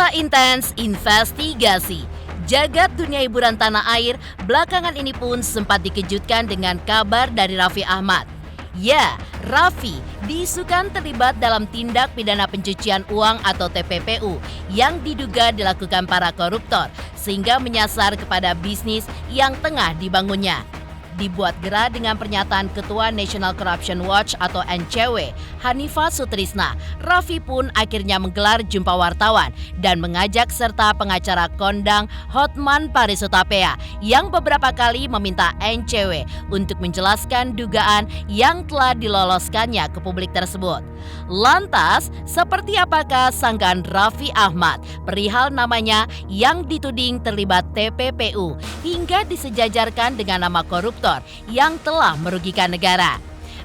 Pasca intens investigasi, jagat dunia hiburan tanah air belakangan ini pun sempat dikejutkan dengan kabar dari Raffi Ahmad. Ya, Raffi diisukan terlibat dalam tindak pidana pencucian uang atau TPPU yang diduga dilakukan para koruptor sehingga menyasar kepada bisnis yang tengah dibangunnya. Dibuat gerah dengan pernyataan Ketua National Corruption Watch atau NCW, Hanifah Sutrisna, Raffi pun akhirnya menggelar jumpa wartawan dan mengajak serta pengacara kondang Hotman Paris Hutapea yang beberapa kali meminta NCW untuk menjelaskan dugaan yang telah diloloskannya ke publik tersebut. Lantas, seperti apakah sangkaan Raffi Ahmad perihal namanya yang dituding terlibat TPPU hingga disejajarkan dengan nama koruptor yang telah merugikan negara?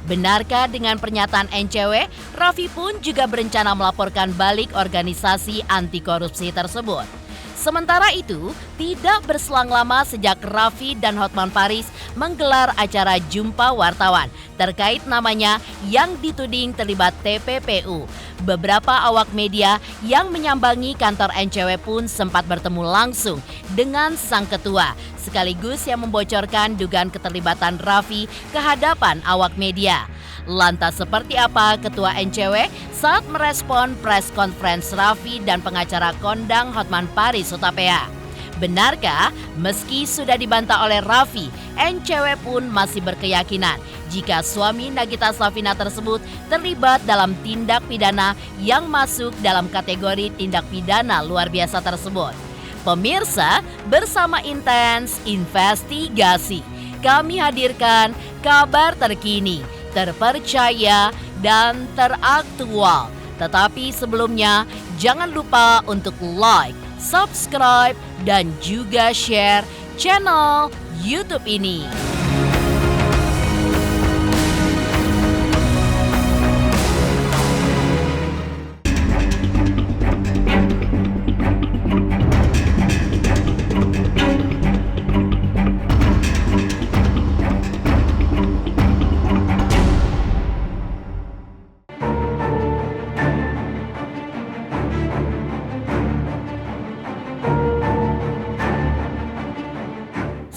Benarkah dengan pernyataan NCW, Raffi pun juga berencana melaporkan balik organisasi anti korupsi tersebut? Sementara itu, tidak berselang lama sejak Raffi dan Hotman Paris menggelar acara jumpa wartawan terkait namanya yang dituding terlibat TPPU. Beberapa awak media yang menyambangi kantor NCW pun sempat bertemu langsung dengan sang ketua, sekaligus yang membocorkan dugaan keterlibatan Raffi ke hadapan awak media. Lantas seperti apa Ketua NCW saat merespon press conference Raffi dan pengacara kondang Hotman Paris Hutapea? Benarkah meski sudah dibantah oleh Raffi, NCW pun masih berkeyakinan jika suami Nagita Slavina tersebut terlibat dalam tindak pidana yang masuk dalam kategori tindak pidana luar biasa tersebut? Pemirsa, bersama intens investigasi, kami hadirkan kabar terkini, terpercaya, dan teraktual. Tetapi sebelumnya, jangan lupa untuk like, subscribe, dan juga share channel YouTube ini.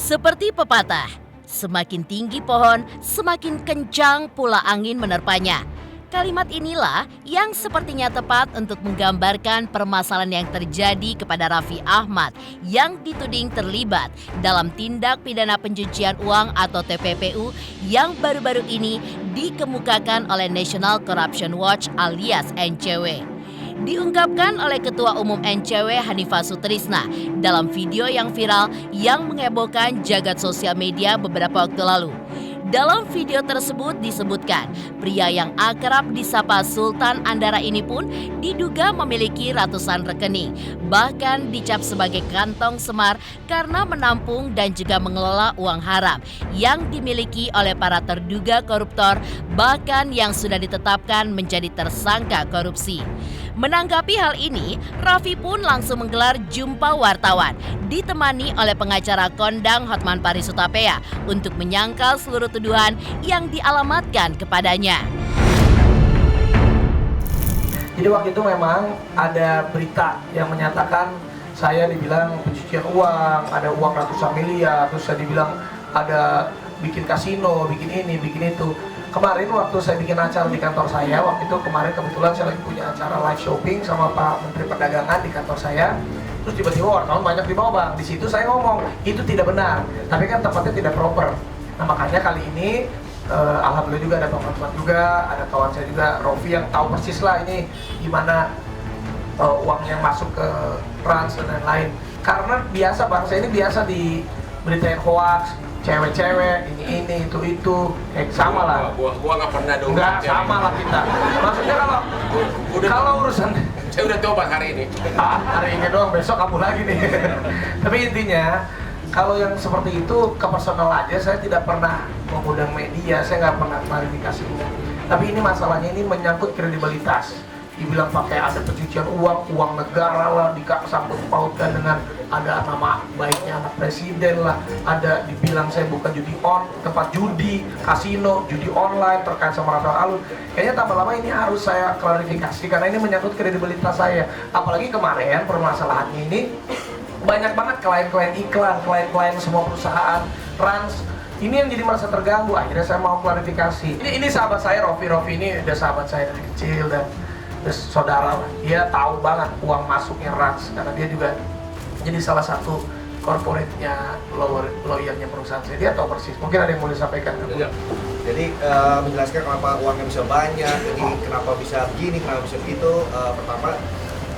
Seperti pepatah, semakin tinggi pohon, semakin kencang pula angin menerpanya. Kalimat inilah yang sepertinya tepat untuk menggambarkan permasalahan yang terjadi kepada Raffi Ahmad yang dituding terlibat dalam tindak pidana pencucian uang atau TPPU yang baru-baru ini dikemukakan oleh National Corruption Watch alias NCW. Diungkapkan oleh Ketua Umum NCW Hanifah Sutrisna dalam video yang viral yang menghebohkan jagat sosial media beberapa waktu lalu. Dalam video tersebut disebutkan, pria yang akrab disapa Sultan Andara ini pun diduga memiliki ratusan rekening, bahkan dicap sebagai kantong semar karena menampung dan juga mengelola uang haram yang dimiliki oleh para terduga koruptor, bahkan yang sudah ditetapkan menjadi tersangka korupsi. Menanggapi hal ini, Raffi pun langsung menggelar jumpa wartawan, ditemani oleh pengacara kondang Hotman Paris Hutapea untuk menyangkal seluruh tuduhan yang dialamatkan kepadanya. Jadi waktu itu memang ada berita yang menyatakan saya dibilang pencucian uang, ada uang ratusan miliar, terus saya dibilang ada bikin kasino, bikin ini, bikin itu. Kemarin waktu saya bikin acara di kantor saya, waktu itu kemarin kebetulan saya lagi punya acara live shopping sama Pak Menteri Perdagangan di kantor saya. Terus tiba-tiba wartawan banyak di bawah bang. Di situ saya ngomong itu tidak benar, tapi kan tempatnya tidak proper. Nah makanya kali ini alhamdulillah juga ada Bang Hotman juga, ada kawan saya juga Rofi yang tahu persis lah ini gimana uang yang masuk ke trans dan lain-lain. Karena biasa bangsa ini biasa diberitain hoax, cewek-cewek, ini, itu, sama lah. Gua nggak pernah dong. Nggak, sama lah kita. Maksudnya kalau urusan saya udah tobat hari ini. Hari ini doang, besok kamu lagi nih. Tapi intinya, kalau yang seperti itu ke personal aja, saya tidak pernah mengundang media, saya nggak pernah klarifikasi umum. Tapi ini masalahnya ini menyangkut kredibilitas. Dibilang pakai ada pencucian uang negara lah, disangkut pautkan dengan ada nama baiknya anak presiden lah, ada dibilang saya buka tempat judi, kasino, judi online terkait sama Rafael Alun. Kayaknya tambah lama ini harus saya klarifikasi karena ini menyangkut kredibilitas saya. Apalagi kemarin permasalahannya ini banyak banget klien-klien iklan, klien-klien semua perusahaan, trans. Ini yang jadi merasa terganggu. Akhirnya saya mau klarifikasi. Ini sahabat saya, Rofi ini udah sahabat saya dari kecil dan saudara lah. Dia tahu banget uang masuknya Rans karena dia juga jadi salah satu corporate-nya, lawyernya perusahaan saya. Dia tahu persis. Mungkin ada yang mau disampaikan. Ya. Jadi menjelaskan kenapa uangnya bisa banyak, jadi kenapa bisa begini, kenapa bisa begitu. Pertama,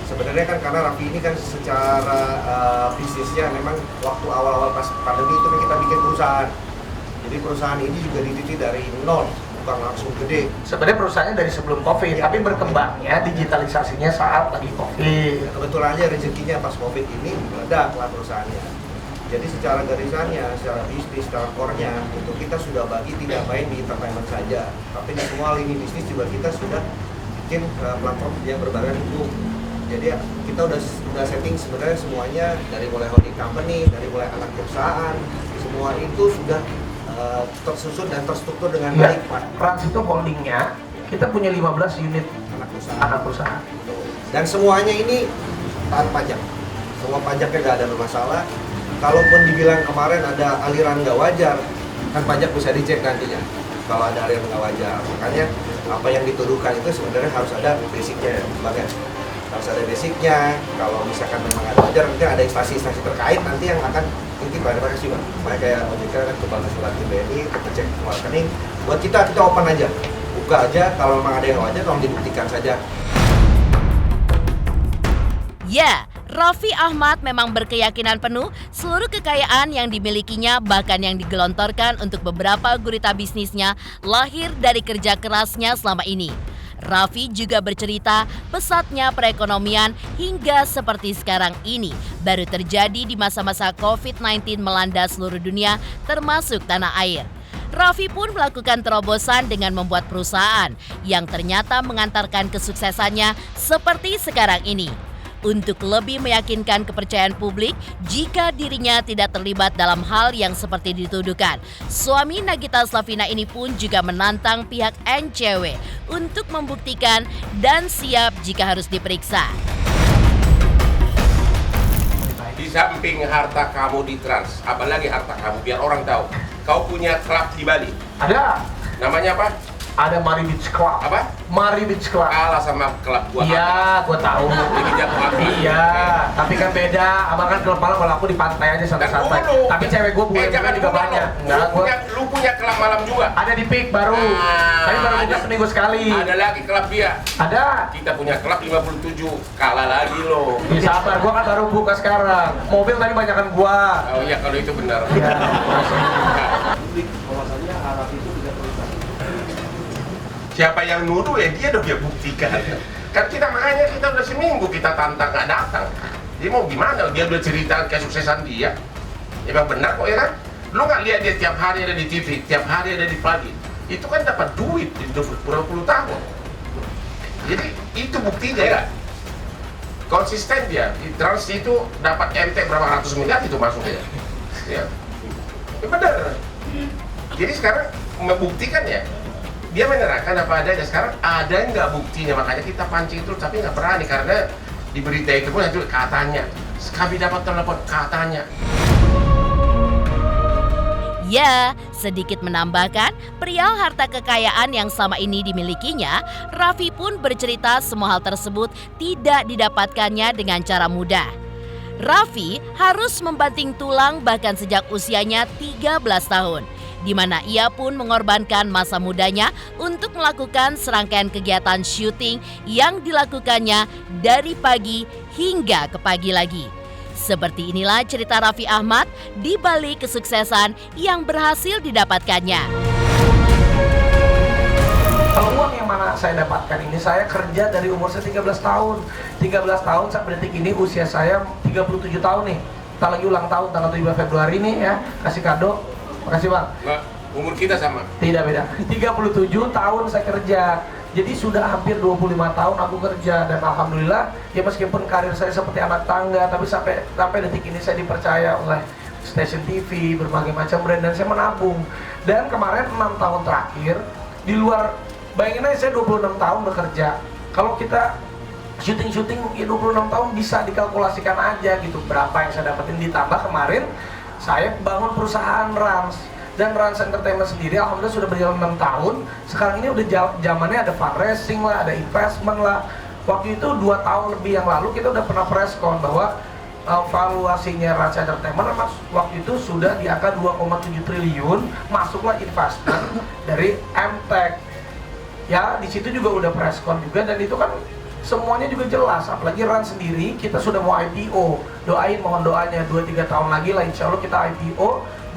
sebenarnya kan karena Raffi ini kan secara bisnisnya memang waktu awal-awal pas pandemi itu kan kita bikin perusahaan. Jadi perusahaan ini juga didirikan dari nol, bukan langsung gede. Sebenarnya perusahaannya dari sebelum COVID, ya, tapi berkembangnya digitalisasinya saat lagi COVID. Kebetulan aja rezekinya pas COVID ini meledak lah perusahaannya. Jadi secara garisannya, secara bisnis, secara core-nya itu kita sudah bagi tidak main di entertainment saja, tapi di semua lini bisnis juga kita sudah bikin platform yang berbadan hukum. Jadi kita udah setting sebenarnya semuanya dari mulai holding company, dari mulai anak perusahaan, semua itu sudah tersusun dan terstruktur dengan baik, Pak. Rans itu holdingnya, kita punya 15 unit anak perusahaan. Dan semuanya ini taat pajak. Semua pajaknya nggak ada bermasalah. Kalaupun dibilang kemarin ada aliran nggak wajar, kan pajak bisa dicek nantinya. Kalau ada aliran nggak wajar, makanya apa yang dituduhkan itu sebenarnya harus ada basicnya, harus ada basicnya. Kalau misalkan memang ada wajar, nanti ada instansi-instansi terkait nanti yang akan intip pada sih, Pak. Makanya kayak OJK kan coba surat ke BNI untuk cek semua rekening. Buat kita open aja, buka aja. Kalau memang ada yang wajar, tolong dibuktikan saja. Ya, Raffi Ahmad memang berkeyakinan penuh seluruh kekayaan yang dimilikinya bahkan yang digelontorkan untuk beberapa gurita bisnisnya lahir dari kerja kerasnya selama ini. Raffi juga bercerita pesatnya perekonomian hingga seperti sekarang ini baru terjadi di masa-masa COVID-19 melanda seluruh dunia termasuk tanah air. Raffi pun melakukan terobosan dengan membuat perusahaan yang ternyata mengantarkan kesuksesannya seperti sekarang ini. Untuk lebih meyakinkan kepercayaan publik jika dirinya tidak terlibat dalam hal yang seperti dituduhkan, suami Nagita Slavina ini pun juga menantang pihak NCW untuk membuktikan dan siap jika harus diperiksa. Di samping harta kamu di Trans, apalagi harta kamu biar orang tahu, kau punya klub di Bali. Ada. Namanya apa? Ada Mari Beach Club. Apa? Mari Beach Club. Kalah sama klub gua. Iya, gua tahu. Ini jago api. Iya, tapi kan beda. Abang kan klub malam, kalau aku di pantai aja santai-santai. Tapi cewek gua bukan jangan juga banyak. Enggak, lu punya klub malam juga. ada di Peak baru. Tapi baru buka seminggu sekali. Ada lagi klub dia. Ada. Kita punya klub 57. Kalah lagi lo. Ya, sabar, gua kan baru buka sekarang. Mobil tadi banyakan gua. Oh iya, kalau itu benar. Iya. Bahwasannya Arab itu tidak terlibat. Siapa yang nuduh ya dia udah dia buktikan. Kan kita makanya kita udah seminggu kita tantang nggak datang. Dia mau gimana? Dia udah cerita kesuksesan dia. Emang benar kok ya kan? Lu nggak lihat dia tiap hari ada di TV, tiap hari ada di pagi. Itu kan dapat duit di berpuluh-puluh tahun. Jadi itu buktinya ya. Konsisten dia. Di Trans itu dapat MT berapa ratus miliar itu masuknya. Ya. Benar. Jadi sekarang membuktikan ya. Dia menyerahkan apa adanya. Sekarang ada nggak buktinya, makanya kita pancing terus tapi nggak berani karena di berita itu pun itu katanya. Kami dapat telepon katanya. Ya, sedikit menambahkan, perihal harta kekayaan yang selama ini dimilikinya, Raffi pun bercerita semua hal tersebut tidak didapatkannya dengan cara mudah. Raffi harus membanting tulang bahkan sejak usianya 13 tahun. Di mana ia pun mengorbankan masa mudanya untuk melakukan serangkaian kegiatan syuting yang dilakukannya dari pagi hingga ke pagi lagi. Seperti inilah cerita Raffi Ahmad di balik kesuksesan yang berhasil didapatkannya. Kalau uang yang mana saya dapatkan ini, saya kerja dari umur saya 13 tahun. 13 tahun sampai detik ini usia saya 37 tahun nih. Kita lagi ulang tahun tanggal 7 Februari nih ya, kasih kado. Makasih Bang. Nggak, umur kita sama. Tidak beda. 37 tahun saya kerja. Jadi sudah hampir 25 tahun aku kerja, dan alhamdulillah ya meskipun karir saya seperti anak tangga, tapi sampai detik ini saya dipercaya oleh stasiun TV, berbagai macam brand, dan saya menabung. Dan kemarin 6 tahun terakhir, di luar, bayangin aja saya 26 tahun bekerja. Kalau kita syuting ya 26 tahun bisa dikalkulasikan aja gitu berapa yang saya dapetin, ditambah kemarin saya bangun perusahaan Rans. Dan Rans Entertainment sendiri alhamdulillah sudah berjalan 6 tahun. Sekarang ini udah zamannya ada fundraising lah, ada investment lah. Waktu itu 2 tahun lebih yang lalu kita udah pernah preskon bahwa valuasinya Rans Entertainment waktu itu sudah di angka 2,7 triliun, masuklah investment dari MTech. Ya, di situ juga udah preskon juga, dan itu kan semuanya juga jelas. Apalagi Rans sendiri kita sudah mau IPO. Doain, mohon doanya 2-3 tahun lagi lah insya Allah kita IPO,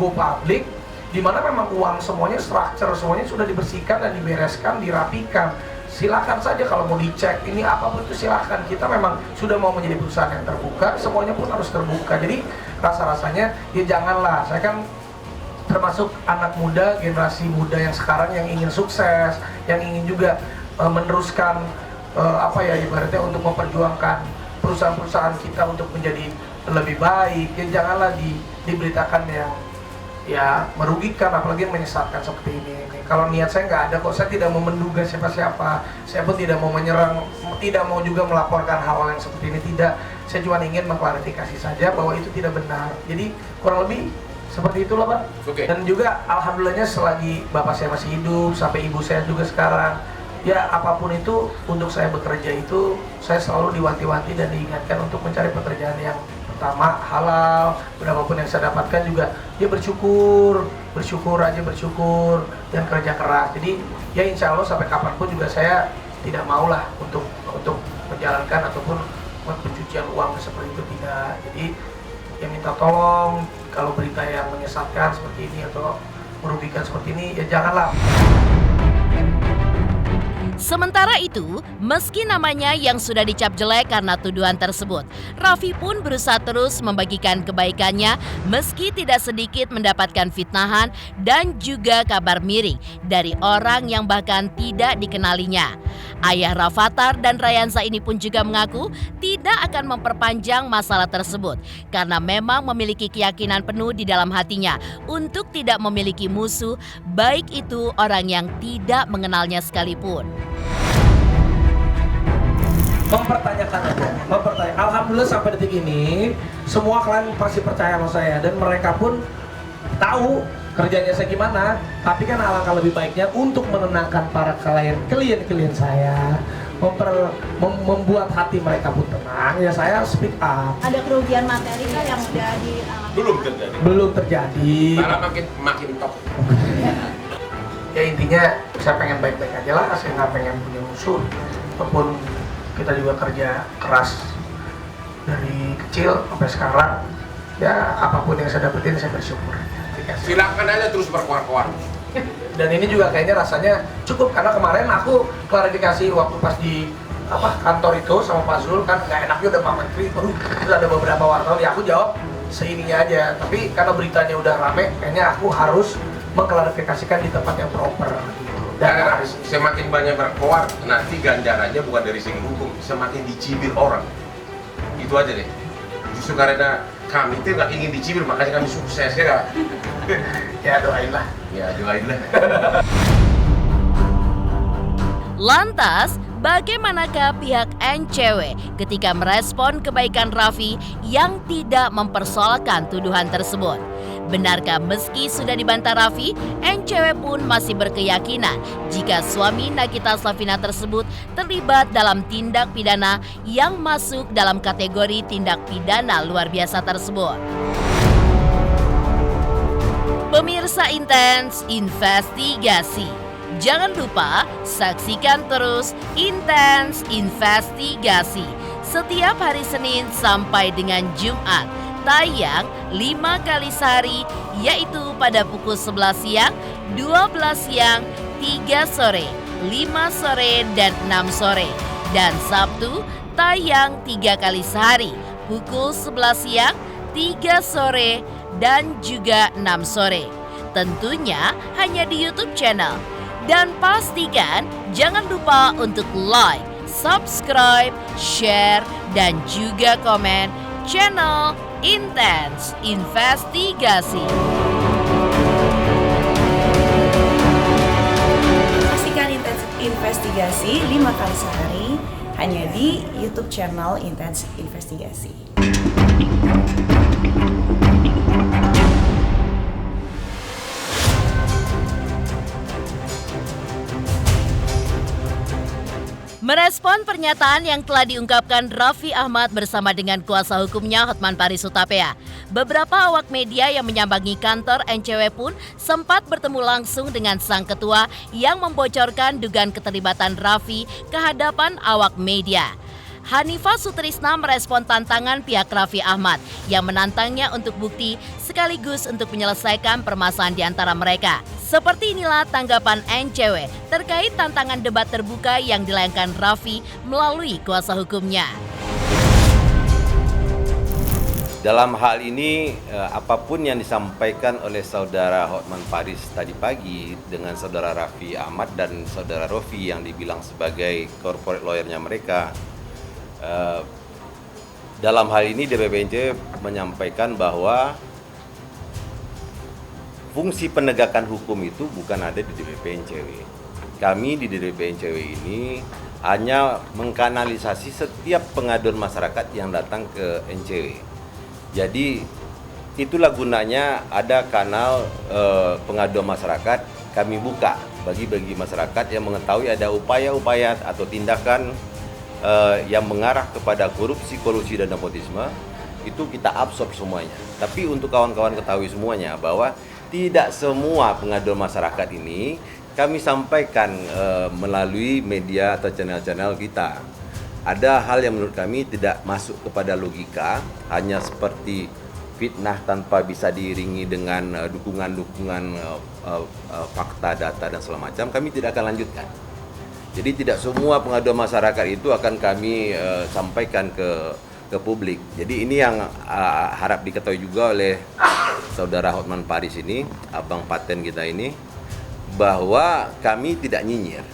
go public, di mana memang uang semuanya, structure semuanya sudah dibersihkan dan dibereskan, dirapikan. Silakan saja kalau mau dicek ini apapun itu silakan. Kita memang sudah mau menjadi perusahaan yang terbuka, semuanya pun harus terbuka. Jadi rasa-rasanya ya janganlah, saya kan termasuk anak muda, generasi muda yang sekarang yang ingin sukses, yang ingin juga meneruskan ibaratnya untuk memperjuangkan perusahaan-perusahaan kita untuk menjadi lebih baik. Ya janganlah diberitakan yang ya merugikan, apalagi menyesatkan seperti ini. Kalau niat saya nggak ada kok, saya tidak mau menduga siapa-siapa, saya pun tidak mau menyerang, tidak mau juga melaporkan hal-hal yang seperti ini, tidak. Saya cuma ingin mengklarifikasi saja bahwa itu tidak benar. Jadi kurang lebih seperti itulah Pak. Oke. Dan juga alhamdulillahnya selagi bapak saya masih hidup, sampai ibu saya juga sekarang, ya apapun itu untuk saya bekerja itu saya selalu diwanti-wanti dan diingatkan untuk mencari pekerjaan yang pertama halal. Berapapun yang saya dapatkan juga ya bersyukur dan kerja keras. Jadi ya insya Allah sampai kapanpun juga saya tidak maulah untuk menjalankan ataupun pencucian uang seperti itu, tidak. Jadi ya minta tolong kalau berita yang menyesatkan seperti ini atau merugikan seperti ini ya janganlah. Sementara itu, meski namanya yang sudah dicap jelek karena tuduhan tersebut, Raffi pun berusaha terus membagikan kebaikannya meski tidak sedikit mendapatkan fitnahan dan juga kabar miring dari orang yang bahkan tidak dikenalinya. Ayah Rafattar dan Rayansa ini pun juga mengaku tidak akan memperpanjang masalah tersebut karena memang memiliki keyakinan penuh di dalam hatinya untuk tidak memiliki musuh, baik itu orang yang tidak mengenalnya sekalipun. Mempertanyakan. Alhamdulillah sampai detik ini semua klien pasti percaya sama saya, dan mereka pun tahu kerjanya saya gimana. Tapi kan alangkah lebih baiknya untuk menenangkan para klien saya, membuat hati mereka pun tenang, ya saya speak up. Ada kerugian materi kan yang udah dialami? Belum terjadi. Belum terjadi. Malah makin top. Ya intinya saya pengen baik-baik aja lah, saya nggak pengen punya musuh. Ataupun kita juga kerja keras dari kecil sampai sekarang, ya apapun yang saya dapetin saya bersyukur. Silakan aja terus berkuar-kuar. Dan ini juga kayaknya rasanya cukup, karena kemarin aku klarifikasi waktu pas di kantor itu sama Pak Zul, kan nggak enaknya udah Pak Menteri, terus ada beberapa wartawan, ya aku jawab seininya aja. Tapi karena beritanya udah rame, kayaknya aku harus mengklarifikasikan di tempat yang proper gitu. Karena semakin banyak berkuar, nanti ganjarannya bukan dari segi hukum, semakin dicibir orang. Itu aja deh. Justru karena kami itu nggak ingin dicibir, makanya kami sukses ya nggak? Ya doainlah. Ya doainlah. Lantas, bagaimanakah pihak NCW ketika merespon kebaikan Raffi yang tidak mempersoalkan tuduhan tersebut? Benarkah meski sudah dibantah Raffi, NCW pun masih berkeyakinan jika suami Nagita Slavina tersebut terlibat dalam tindak pidana yang masuk dalam kategori tindak pidana luar biasa tersebut? Pemirsa Intens Investigasi, jangan lupa saksikan terus Intens Investigasi setiap hari Senin sampai dengan Jumat, tayang 5 kali sehari, yaitu pada pukul 11 siang, 12 siang, 3 sore, 5 sore, dan 6 sore. Dan Sabtu tayang 3 kali sehari, pukul 11 siang, 3 sore, dan juga 6 sore. Tentunya hanya di YouTube channel Dan pastikan jangan lupa untuk like, subscribe, share, dan juga komen channel Intens Investigasi. Saksikan Intens Investigasi 5 kali sehari hanya di YouTube channel Intens Investigasi. Merespon pernyataan yang telah diungkapkan Raffi Ahmad bersama dengan kuasa hukumnya Hotman Paris Hutapea, beberapa awak media yang menyambangi kantor NCW pun sempat bertemu langsung dengan sang ketua yang membocorkan dugaan keterlibatan Raffi ke hadapan awak media. Hanifah Sutrisna merespon tantangan pihak Raffi Ahmad yang menantangnya untuk bukti sekaligus untuk menyelesaikan permasalahan di antara mereka. Seperti inilah tanggapan NCW terkait tantangan debat terbuka yang dilayangkan Raffi melalui kuasa hukumnya. Dalam hal ini, apapun yang disampaikan oleh saudara Hotman Paris tadi pagi dengan saudara Raffi Ahmad dan saudara Rofi yang dibilang sebagai corporate lawyer-nya mereka, dalam hal ini DPP menyampaikan bahwa fungsi penegakan hukum itu bukan ada di DPP NCW. Kami di DPP NCW ini hanya mengkanalisasi setiap pengaduan masyarakat yang datang ke NCW. Jadi itulah gunanya ada kanal pengaduan masyarakat kami buka bagi masyarakat yang mengetahui ada upaya-upaya atau tindakan yang mengarah kepada korupsi, kolusi, dan nepotisme, itu kita absorb semuanya. Tapi untuk kawan-kawan ketahui semuanya bahwa tidak semua pengaduan masyarakat ini kami sampaikan melalui media atau channel-channel kita. Ada hal yang menurut kami tidak masuk kepada logika, hanya seperti fitnah tanpa bisa diiringi dengan dukungan-dukungan fakta, data, dan segala macam, kami tidak akan lanjutkan. Jadi tidak semua pengaduan masyarakat itu akan kami sampaikan ke publik. Jadi ini yang harap diketahui juga oleh saudara Hotman Paris ini, abang paten kita ini, bahwa kami tidak nyinyir.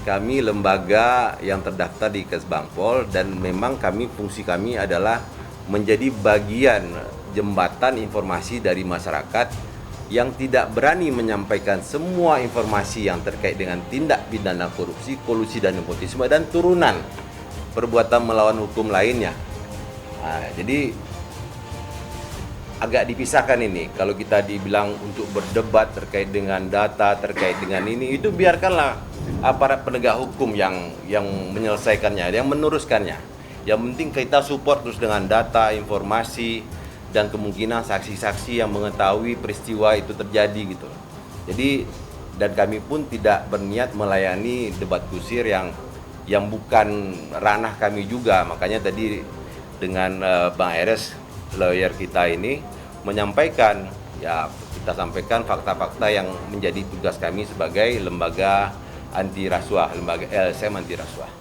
Kami lembaga yang terdaftar di Kesbangpol dan memang fungsi kami adalah menjadi bagian jembatan informasi dari masyarakat yang tidak berani menyampaikan semua informasi yang terkait dengan tindak pidana korupsi, kolusi, dan nepotisme dan turunan perbuatan melawan hukum lainnya. Jadi agak dipisahkan ini. Kalau kita dibilang untuk berdebat terkait dengan data, terkait dengan ini, itu biarkanlah aparat penegak hukum yang menyelesaikannya, yang meneruskannya. Yang penting kita support terus dengan data, informasi, dan kemungkinan saksi-saksi yang mengetahui peristiwa itu terjadi gitu. Jadi dan kami pun tidak berniat melayani debat kusir yang bukan ranah kami juga. Makanya tadi dengan Bang Eres, lawyer kita ini menyampaikan, ya kita sampaikan fakta-fakta yang menjadi tugas kami sebagai lembaga anti rasuah, lembaga LSM anti rasuah.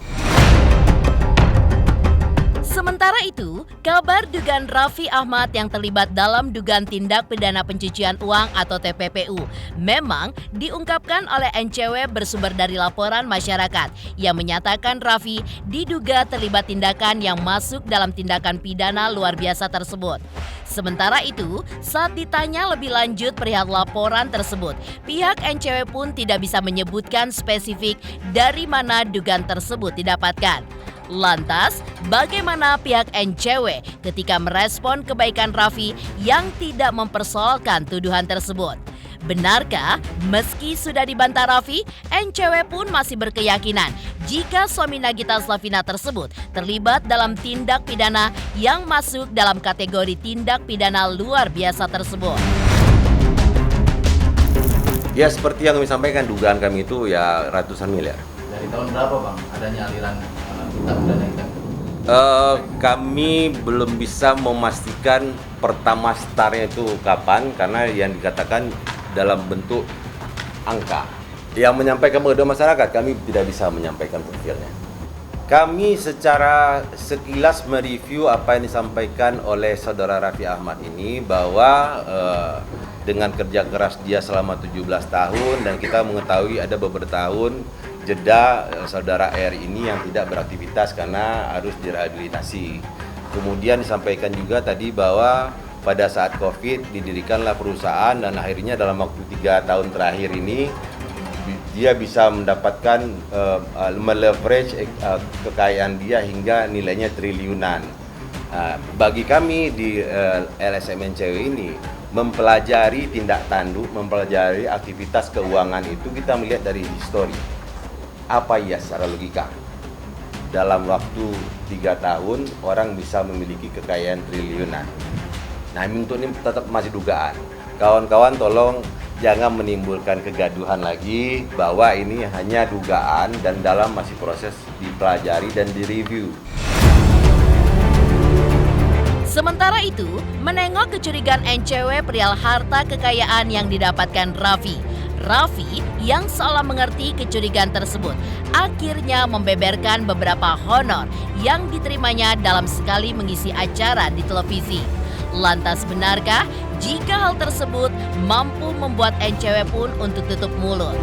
Sementara itu, kabar dugaan Raffi Ahmad yang terlibat dalam dugaan tindak pidana pencucian uang atau TPPU memang diungkapkan oleh NCW bersumber dari laporan masyarakat yang menyatakan Raffi diduga terlibat tindakan yang masuk dalam tindakan pidana luar biasa tersebut. Sementara itu, saat ditanya lebih lanjut perihal laporan tersebut, pihak NCW pun tidak bisa menyebutkan spesifik dari mana dugaan tersebut didapatkan. Lantas, bagaimana pihak NCW ketika merespon kebaikan Raffi yang tidak mempersoalkan tuduhan tersebut? Benarkah meski sudah dibantah Raffi, NCW pun masih berkeyakinan jika suami Nagita Slavina tersebut terlibat dalam tindak pidana yang masuk dalam kategori tindak pidana luar biasa tersebut? Ya seperti yang kami sampaikan, dugaan kami itu ya ratusan miliar. Dari tahun berapa Bang adanya aliran tindak pidana itu? Kami belum bisa memastikan pertama startnya itu kapan, karena yang dikatakan dalam bentuk angka. Yang menyampaikan kepada masyarakat, kami tidak bisa menyampaikan profilnya. Kami secara sekilas mereview apa yang disampaikan oleh saudara Raffi Ahmad ini, bahwa dengan kerja keras dia selama 17 tahun dan kita mengetahui ada beberapa tahun jeda saudara R ini yang tidak beraktivitas karena harus direhabilitasi. Kemudian disampaikan juga tadi bahwa pada saat COVID didirikanlah perusahaan dan akhirnya dalam waktu 3 tahun terakhir ini dia bisa mendapatkan meleverage kekayaan dia hingga nilainya triliunan. Bagi kami di LSM NCW ini mempelajari tindak tanduk, mempelajari aktivitas keuangan itu kita melihat dari histori. Apa ya secara logika? Dalam waktu 3 tahun orang bisa memiliki kekayaan triliunan. Nah, untuk ini tetap masih dugaan. Kawan-kawan tolong jangan menimbulkan kegaduhan lagi bahwa ini hanya dugaan dan dalam masih proses dipelajari dan direview. Sementara itu, menengok kecurigaan NCW perihal harta kekayaan yang didapatkan Raffi. Raffi yang seolah mengerti kecurigaan tersebut akhirnya membeberkan beberapa honor yang diterimanya dalam sekali mengisi acara di televisi. Lantas benarkah jika hal tersebut mampu membuat NCW pun untuk tutup mulut?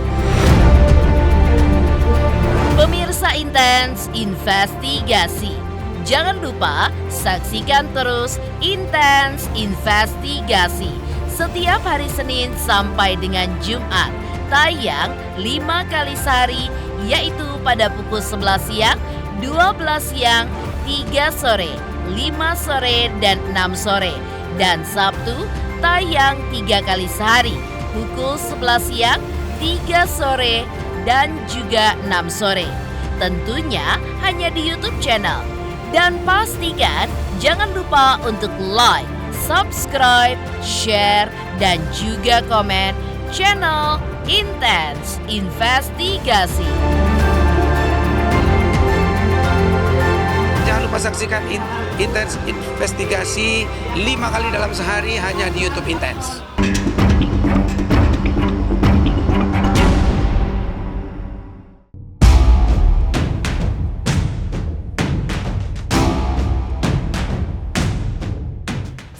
Pemirsa Intens Investigasi, jangan lupa saksikan terus Intens Investigasi setiap hari Senin sampai dengan Jumat, tayang 5 kali sehari, yaitu pada pukul 11 siang, 12 siang, 3 sore, 5 sore, dan 6 sore. Dan Sabtu tayang 3 kali sehari, pukul 11 siang, 3 sore, dan juga 6 sore. Tentunya hanya di YouTube channel. Dan pastikan jangan lupa untuk like, subscribe, share, dan juga komen channel Intens Investigasi. Jangan lupa saksikan Intens Investigasi 5 kali dalam sehari hanya di YouTube Intens.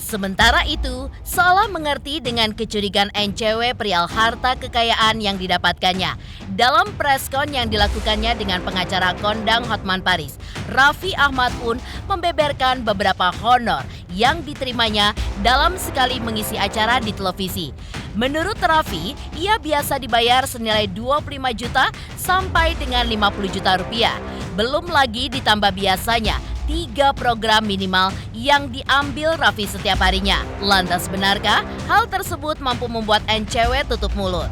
Sementara itu, seolah mengerti dengan kecurigaan NCW perihal harta kekayaan yang didapatkannya. Dalam preskon yang dilakukannya dengan pengacara kondang Hotman Paris, Raffi Ahmad pun membeberkan beberapa honor yang diterimanya dalam sekali mengisi acara di televisi. Menurut Raffi, ia biasa dibayar senilai 25 juta sampai dengan 50 juta rupiah. Belum lagi ditambah biasanya 3 program minimal yang diambil Raffi setiap harinya. Lantas benarkah hal tersebut mampu membuat NCW tutup mulut?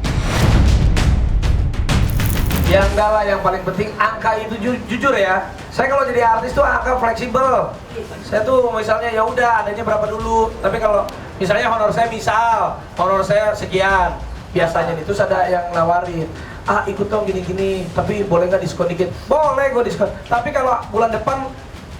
Ya enggak lah, yang paling penting angka itu jujur ya. Saya kalau jadi artis tuh angka fleksibel. Saya tuh misalnya ya udah adanya berapa dulu. Tapi kalau misalnya honor saya sekian. Biasanya itu ada yang nawarin, ikut dong gini-gini, tapi boleh nggak diskon dikit? Boleh gue diskon. Tapi kalau bulan depan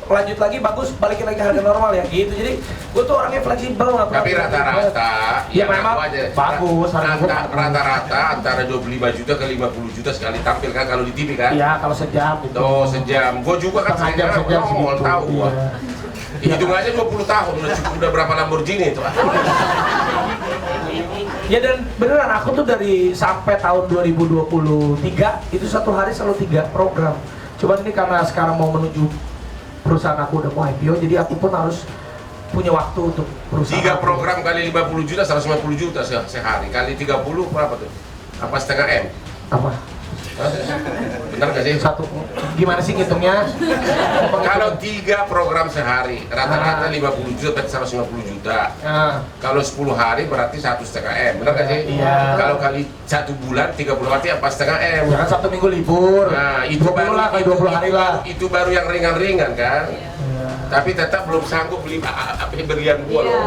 lanjut lagi bagus, balikin lagi harga normal ya gitu. Jadi gue tuh orangnya fleksibel. Tapi rata-rata ya memang bagus. Rata-rata antara 25 juta ke 50 juta sekali tampil kan kalau di TV kan? Iya, kalau sejam gitu. Oh, sejam. Gue juga kan sejam mau tahu gua. Hitung aja 20 tahun udah cukup, udah berapa Lamborghini itu. Ya dan beneran aku tuh dari sampai tahun 2023 itu satu hari selalu 3 program. Cuman ini karena sekarang mau menuju perusahaan aku udah mau IPO, jadi aku pun harus punya waktu untuk perusahaan. 3 program kali 50 juta, 150 juta sehari. Kali 30 berapa tuh? Apa setengah M? Apa? Benar nggak sih? Satu, gimana sih ngitungnya? Kalau 3 program sehari, rata-rata 50 juta, berarti 150 juta. Kalau 10 hari berarti 1,5 M, benar nggak sih? Iya. Kalau kali 1 bulan 30 berarti apa setengah M? Ya kan Sabtu Minggu libur. Nah, itu 20 baru lah, 20 hari lah. Itu baru yang ringan-ringan kan? Iya. Tapi tetap belum sanggup beli berian gua loh.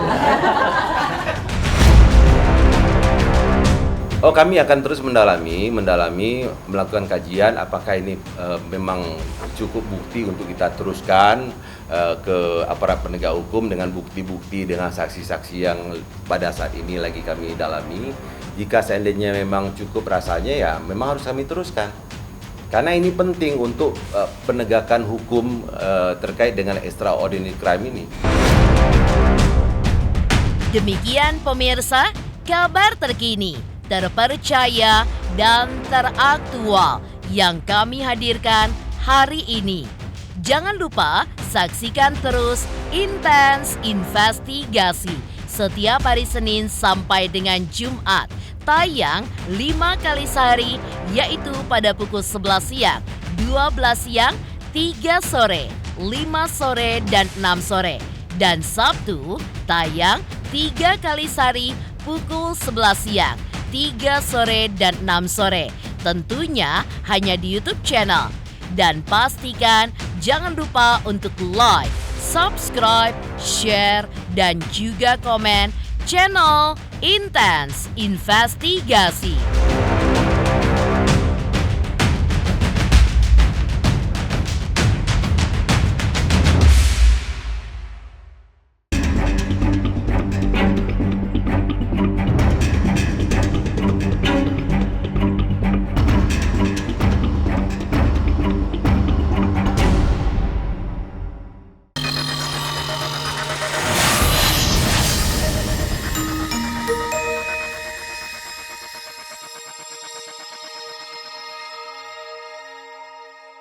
Oh, kami akan terus mendalami, melakukan kajian apakah ini memang cukup bukti untuk kita teruskan ke aparat penegak hukum dengan bukti-bukti, dengan saksi-saksi yang pada saat ini lagi kami dalami. Jika seandainya memang cukup rasanya, ya memang harus kami teruskan. Karena ini penting untuk penegakan hukum terkait dengan extraordinary crime ini. Demikian pemirsa, Kabar terkini, terpercaya, dan teraktual yang kami hadirkan hari ini. Jangan lupa saksikan terus Intens Investigasi setiap hari Senin sampai dengan Jumat. Tayang 5 kali sehari, yaitu pada pukul 11 siang, 12 siang, 3 sore, 5 sore, dan 6 sore. Dan Sabtu tayang 3 kali sehari pukul 11 siang, 3 sore, dan 6 sore. Tentunya hanya di YouTube channel. Dan pastikan jangan lupa untuk like, subscribe, share, dan juga komen channel Intens Investigasi.